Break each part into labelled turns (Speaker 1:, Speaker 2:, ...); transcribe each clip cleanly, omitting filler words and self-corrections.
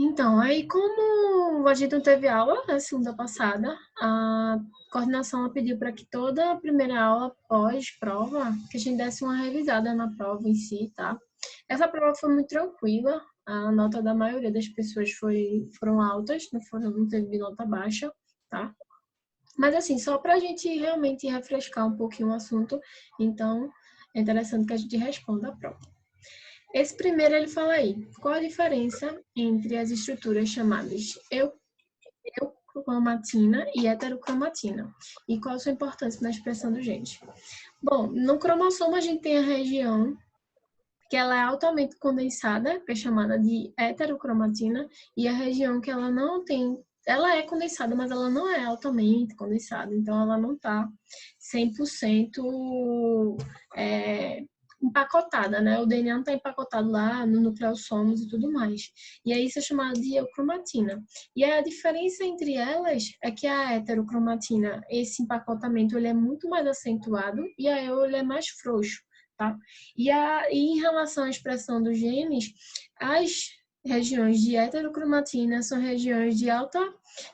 Speaker 1: Então, aí como a gente não teve aula na segunda passada, a coordenação ela pediu para que toda a primeira aula pós-prova, que a gente desse uma revisada na prova em si, tá? Essa prova foi muito tranquila, a nota da maioria das pessoas foram altas, não teve nota baixa, tá? Mas assim, só para a gente realmente refrescar um pouquinho o assunto, então é interessante que a gente responda a prova. Esse primeiro ele fala aí, qual a diferença entre as estruturas chamadas eucromatina e heterocromatina? E qual a sua importância na expressão do genes? Bom, no cromossomo a gente tem a região que ela é altamente condensada, que é chamada de heterocromatina, e a região que ela não tem, ela é condensada, mas ela não é altamente condensada, então ela não está 100% empacotada, né? O DNA não está empacotado lá no nucleossomos e tudo mais. E aí isso é chamado de eucromatina. E a diferença entre elas é que a heterocromatina, esse empacotamento ele é muito mais acentuado e a eu ele é mais frouxo, tá? E em relação à expressão dos genes, as regiões de heterocromatina são regiões de alta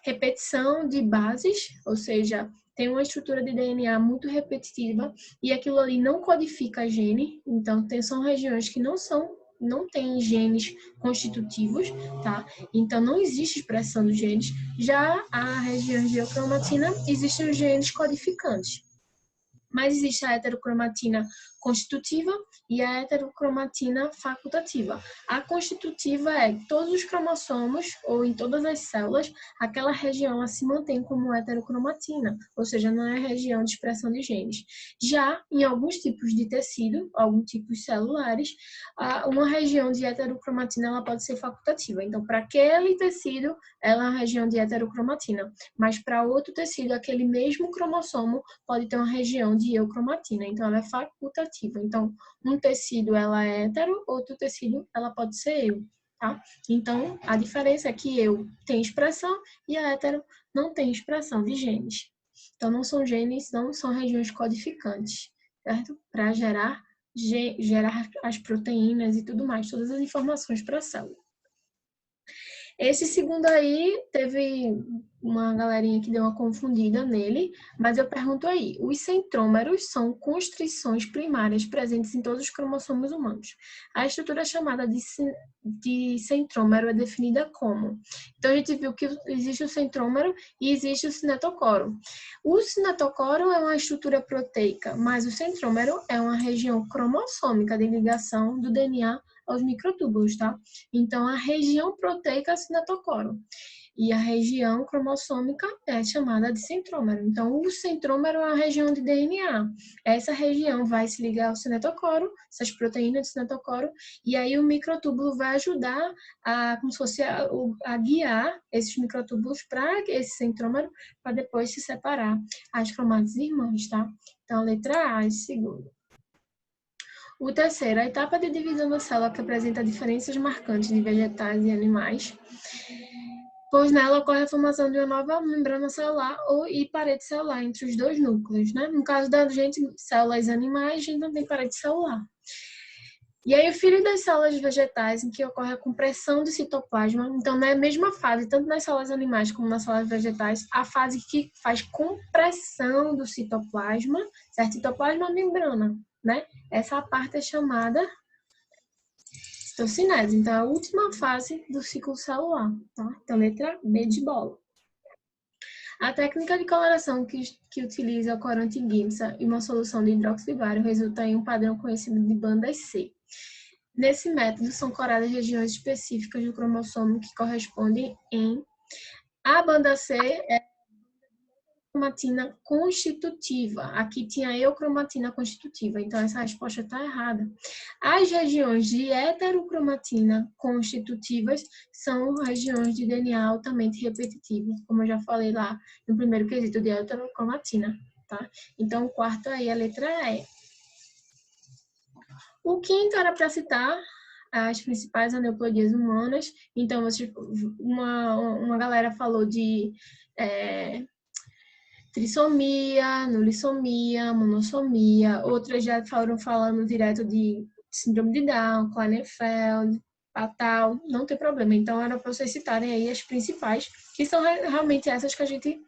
Speaker 1: repetição de bases, ou seja, tem uma estrutura de DNA muito repetitiva e aquilo ali não codifica gene, então são regiões que não têm genes constitutivos, tá? Então não existe expressão dos genes. Já a região de eucromatina existem os genes codificantes. Mas existe a heterocromatina constitutiva e a heterocromatina facultativa. A constitutiva é que todos os cromossomos, ou em todas as células, aquela região ela se mantém como heterocromatina, ou seja, não é região de expressão de genes. Já em alguns tipos de tecido, alguns tipos celulares, uma região de heterocromatina ela pode ser facultativa. Então, para aquele tecido, ela é uma região de heterocromatina, mas para outro tecido, aquele mesmo cromossomo pode ter uma região de eucromatina, então ela é facultativa. Então, um tecido ela é hetero, outro tecido ela pode ser eu, tá? Então, a diferença é que eu tem expressão e a hetero não tem expressão de genes. Então, não são genes, não são regiões codificantes, certo? Para gerar as proteínas e tudo mais, todas as informações para a célula. Esse segundo aí, teve uma galerinha que deu uma confundida nele, mas eu pergunto aí, os centrômeros são constrições primárias presentes em todos os cromossomos humanos. A estrutura chamada de centrômero é definida como? Então, a gente viu que existe o centrômero e existe o cinetocoro. O cinetocoro é uma estrutura proteica, mas o centrômero é uma região cromossômica de ligação do DNA aos microtúbulos, tá? Então, a região proteica é o cinetocoro e a região cromossômica é chamada de centrômero. Então, o centrômero é a região de DNA. Essa região vai se ligar ao cinetocoro, essas proteínas do cinetocoro, e aí o microtúbulo vai ajudar como se fosse a guiar esses microtúbulos para esse centrômero, para depois se separar as cromátides irmãs, tá? Então, letra A, segundo. O terceiro, a etapa de divisão da célula que apresenta diferenças marcantes de vegetais e animais, pois nela ocorre a formação de uma nova membrana celular e parede celular entre os dois núcleos, né? No caso da gente, células animais, a gente não tem parede celular. E aí, o filho das células vegetais, em que ocorre a compressão do citoplasma, então, na mesma fase, tanto nas células animais como nas células vegetais, a fase que faz compressão do citoplasma, certo? Citoplasma é a membrana, né? Essa parte é chamada citocinese. Então, é a última fase do ciclo celular, tá? Então, letra B de bola. A técnica de coloração que utiliza o corante Giemsa e uma solução de hidróxido de bário resulta em um padrão conhecido de bandas C. Nesse método, são coradas regiões específicas do cromossomo que correspondem em... A banda C é cromatina constitutiva. Aqui tinha eucromatina constitutiva, então essa resposta está errada. As regiões de heterocromatina constitutivas são regiões de DNA altamente repetitivo, como eu já falei lá no primeiro quesito de heterocromatina, tá? Então, o quarto aí é a letra E. O quinto era para citar as principais aneuploidias humanas. Então, uma galera falou de trissomia, nulissomia, monossomia. Outras já foram falando direto de síndrome de Down, Klinefelter, para tal, não tem problema. Então, era para vocês citarem aí as principais, que são realmente essas que a gente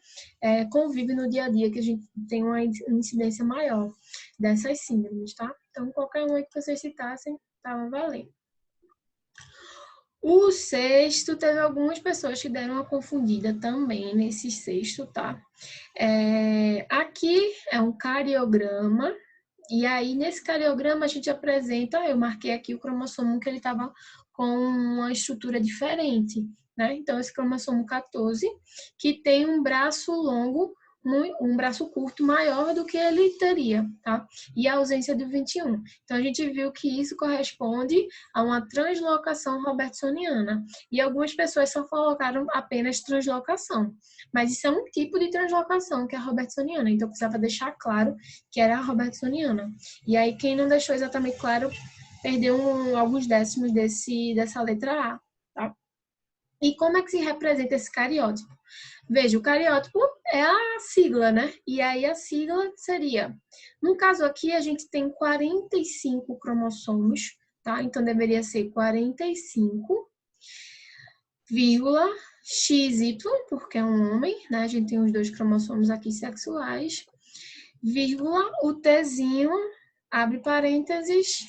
Speaker 1: convive no dia a dia, que a gente tem uma incidência maior dessas síndromes, tá? Então, qualquer uma que vocês citassem, estava valendo. O sexto, teve algumas pessoas que deram uma confundida também nesse sexto, tá? Aqui é um cariograma, e aí nesse cariograma a gente apresenta, eu marquei aqui o cromossomo que ele estava com uma estrutura diferente, né? Então, esse cromossomo 14, que tem um braço longo, um braço curto maior do que ele teria, tá? E a ausência do 21. Então, a gente viu que isso corresponde a uma translocação robertsoniana. E algumas pessoas só colocaram apenas translocação. Mas isso é um tipo de translocação, que é a robertsoniana. Então, precisava deixar claro que era a robertsoniana. E aí, quem não deixou exatamente claro, perdeu alguns décimos dessa letra A, tá? E como é que se representa esse cariótipo? Veja, o cariótipo é a sigla, né? E aí a sigla seria... No caso aqui, a gente tem 45 cromossomos, tá? Então, deveria ser 45, vírgula, XY, porque é um homem, né? A gente tem os 2 cromossomos aqui sexuais, vírgula, o Tzinho, abre parênteses,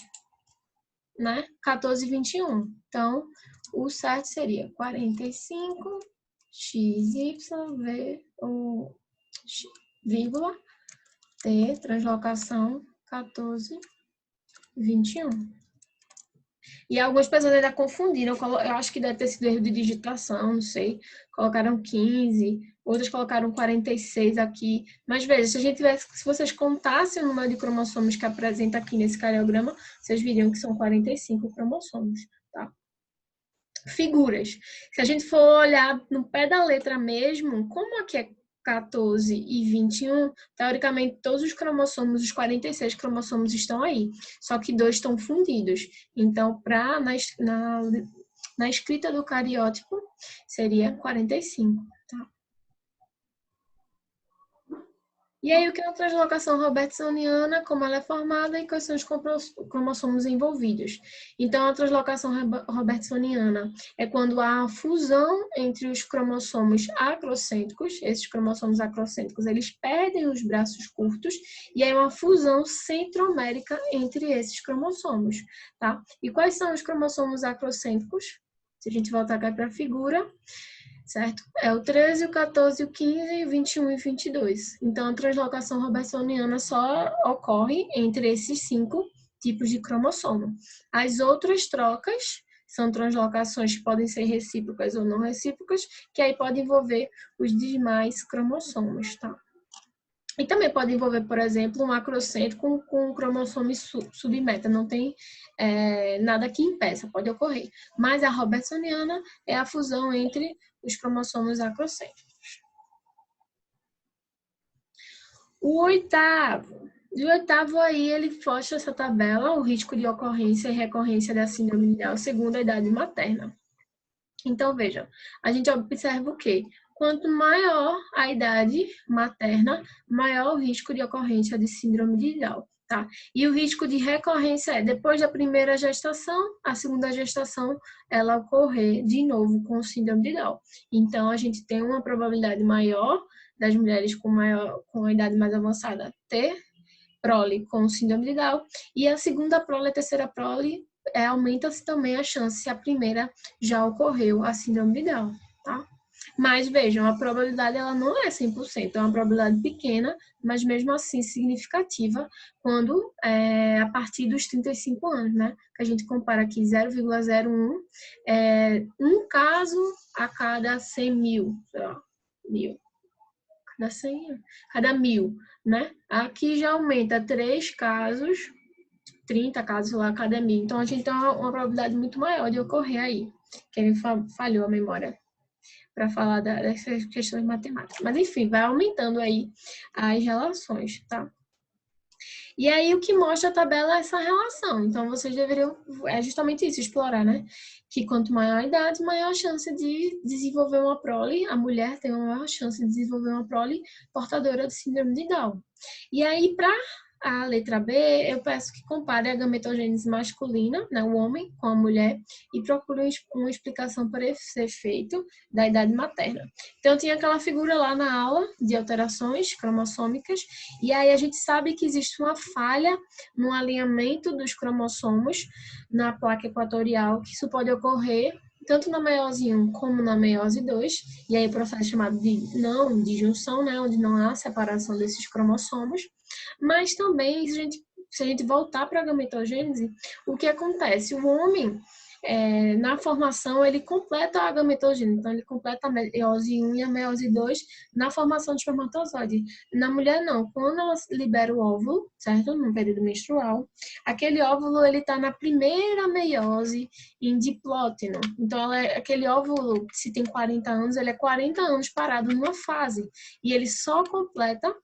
Speaker 1: né? 14 e 21. Então, o certo seria 45, XY, vírgula, T, translocação, 14, 21. E algumas pessoas ainda confundiram, eu acho que deve ter sido erro de digitação, não sei, colocaram 15, outras colocaram 46 aqui. Mas veja, se vocês contassem o número de cromossomos que apresenta aqui nesse cariograma, vocês viriam que são 45 cromossomos, tá? Figuras. Se a gente for olhar no pé da letra mesmo, como aqui é 14 e 21, teoricamente todos os cromossomos, os 46 cromossomos estão aí, só que 2 estão fundidos. Então, na escrita do cariótipo, seria 45, tá? E aí, o que é a translocação robertsoniana, como ela é formada e quais são os cromossomos envolvidos. Então, a translocação robertsoniana é quando há a fusão entre os cromossomos acrocêntricos, esses cromossomos acrocêntricos, eles perdem os braços curtos, e aí uma fusão centromérica entre esses cromossomos, tá? E quais são os cromossomos acrocêntricos? Se a gente voltar aqui para a figura, certo? É o 13, o 14, o 15, o 21 e o 22. Então, a translocação robertsoniana só ocorre entre esses 5 tipos de cromossomo. As outras trocas são translocações que podem ser recíprocas ou não recíprocas, que aí pode envolver os demais cromossomos, tá? E também pode envolver, por exemplo, um acrocêntrico com um cromossomo submeta. Não tem nada que impeça, pode ocorrer. Mas a robertsoniana é a fusão entre os cromossomos acrocêntricos. O oitavo aí, ele mostra essa tabela, o risco de ocorrência e recorrência da síndrome de Down segundo a idade materna. Então, vejam, a gente observa o quê? Quanto maior a idade materna, maior o risco de ocorrência de síndrome de Down, tá? E o risco de recorrência é depois da primeira gestação, a segunda gestação, ela ocorrer de novo com síndrome de Down. Então, a gente tem uma probabilidade maior das mulheres com a idade mais avançada ter prole com síndrome de Down, e a segunda prole, a terceira prole, aumenta-se também a chance se a primeira já ocorreu a síndrome de Down, tá? Mas vejam, a probabilidade ela não é 100%, é uma probabilidade pequena, mas mesmo assim significativa quando a partir dos 35 anos, né? Que a gente compara aqui 0,01, um caso a cada 100 mil, sei lá, cada 1.000, né? Aqui já aumenta 3 casos, 30 casos lá a cada 1.000. Então, a gente tem uma probabilidade muito maior de ocorrer aí. Quem falhou a memória para falar dessas questões matemáticas. Mas, enfim, vai aumentando aí as relações, tá? E aí, o que mostra a tabela é essa relação. Então, vocês deveriam, justamente isso, explorar, né? Que quanto maior a idade, maior a chance de desenvolver uma prole, a mulher tem uma maior chance de desenvolver uma prole portadora de síndrome de Down. E aí, para A letra B, eu peço que compare a gametogênese masculina, né, o homem, com a mulher, e procure uma explicação para esse efeito da idade materna. Então, tinha aquela figura lá na aula de alterações cromossômicas, e aí a gente sabe que existe uma falha no alinhamento dos cromossomos na placa equatorial, que isso pode ocorrer tanto na meiose 1 como na meiose 2, e aí o processo é chamado de junção, né, onde não há separação desses cromossomos. Mas também, se a gente voltar para a gametogênese, o que acontece? O homem, na formação, ele completa a gametogênese. Então, ele completa a meiose 1 e a meiose 2 na formação de espermatozoide. Na mulher, não. Quando ela libera o óvulo, certo? No período menstrual, aquele óvulo, ele está na primeira meiose em diplóteno. Então, aquele óvulo, se tem 40 anos, ele é 40 anos parado numa fase. E ele só completa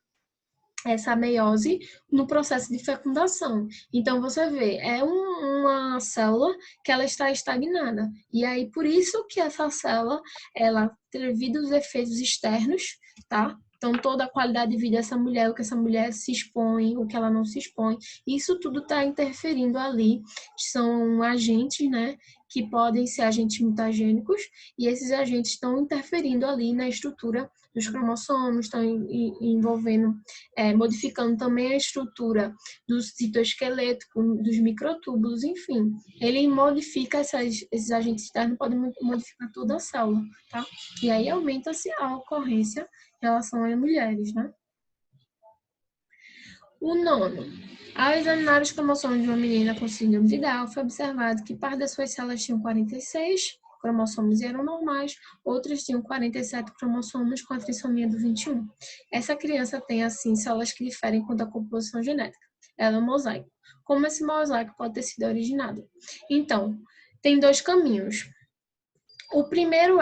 Speaker 1: essa meiose no processo de fecundação. Então, você vê, é uma célula que ela está estagnada. E aí, por isso que essa célula, ela, devido aos efeitos externos, tá? Então, toda a qualidade de vida dessa mulher, o que essa mulher se expõe, o que ela não se expõe, isso tudo está interferindo ali. São agentes, né, que podem ser agentes mutagênicos, e esses agentes estão interferindo ali na estrutura dos cromossomos, estão envolvendo, modificando também a estrutura do citoesqueleto, dos microtúbulos, enfim. Ele modifica esses agentes externos, podem modificar toda a célula, tá? E aí aumenta-se a ocorrência em relação às mulheres, né? O nono. Ao examinar os cromossomos de uma menina com síndrome de Down, foi observado que parte das suas células tinham 46 cromossomos e eram normais, outras tinham 47 cromossomos com a trissomia do 21. Essa criança tem, assim, células que diferem quanto à composição genética. Ela é um mosaico. Como esse mosaico pode ter sido originado? Então, tem dois caminhos. O primeiro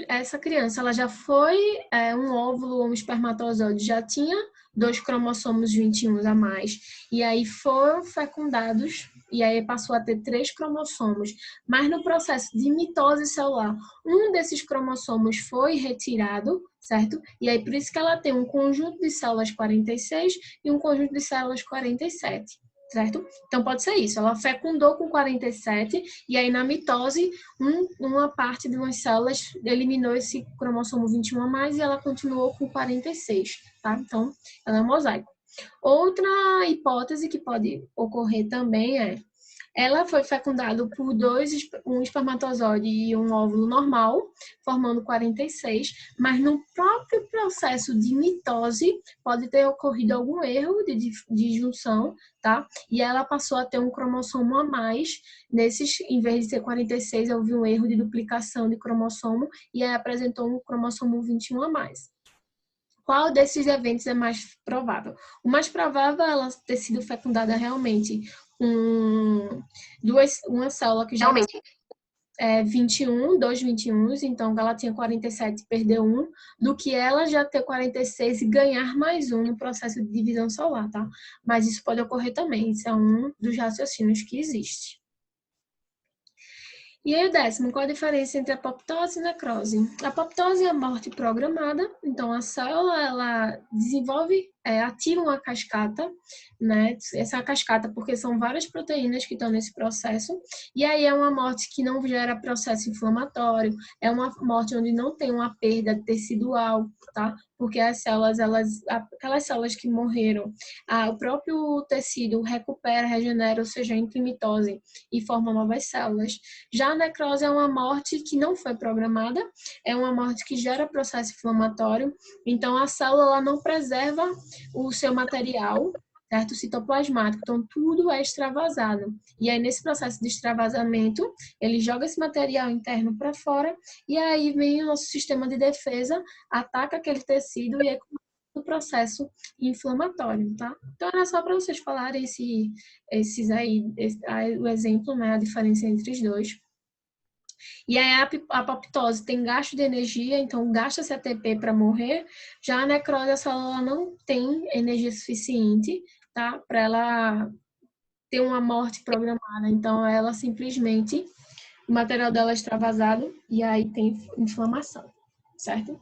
Speaker 1: essa criança, ela já foi um óvulo ou um espermatozoide, já tinha 2 cromossomos 21 a mais, e aí foram fecundados, e aí passou a ter 3 cromossomos, mas no processo de mitose celular, um desses cromossomos foi retirado, certo? E aí por isso que ela tem um conjunto de células 46 e um conjunto de células 47. Certo? Então pode ser isso, ela fecundou com 47 e aí na mitose uma parte de umas células eliminou esse cromossomo 21 a mais e ela continuou com 46, tá? Então ela é um mosaico. Outra hipótese que pode ocorrer também ela foi fecundada por um espermatozoide e um óvulo normal, formando 46, mas no próprio processo de mitose pode ter ocorrido algum erro de junção, tá? E ela passou a ter um cromossomo a mais, em vez de ser 46, houve um erro de duplicação de cromossomo e aí apresentou um cromossomo 21 a mais. Qual desses eventos é mais provável? O mais provável é ela ter sido fecundada realmente uma célula que já
Speaker 2: Realmente.
Speaker 1: 2 21, então ela tinha 47 e perdeu um, do que ela já ter 46 e ganhar mais um no processo de divisão celular, tá? Mas isso pode ocorrer também, isso é um dos raciocínios que existe. E aí o 10º, qual a diferença entre apoptose e necrose? A apoptose é a morte programada, então a célula, ela desenvolve, ativa uma cascata, né? Essa cascata, porque são várias proteínas que estão nesse processo, e aí é uma morte que não gera processo inflamatório, é uma morte onde não tem uma perda tecidual, tá? Porque as células, aquelas células que morreram, o próprio tecido recupera, regenera, ou seja, entra em mitose e forma novas células. Já a necrose é uma morte que não foi programada, é uma morte que gera processo inflamatório, então a célula ela não preserva o seu material, certo? Citoplasmático, então tudo é extravasado. E aí nesse processo de extravasamento, ele joga esse material interno para fora e aí vem o nosso sistema de defesa, ataca aquele tecido e aí o processo inflamatório, tá? Então era só para vocês falarem o exemplo, né, a diferença entre os dois. E aí a apoptose tem gasto de energia, então gasta-se ATP para morrer. Já a necrose, a célula não tem energia suficiente, tá? Para ela ter uma morte programada. Então ela simplesmente, o material dela é extravasado e aí tem inflamação, certo?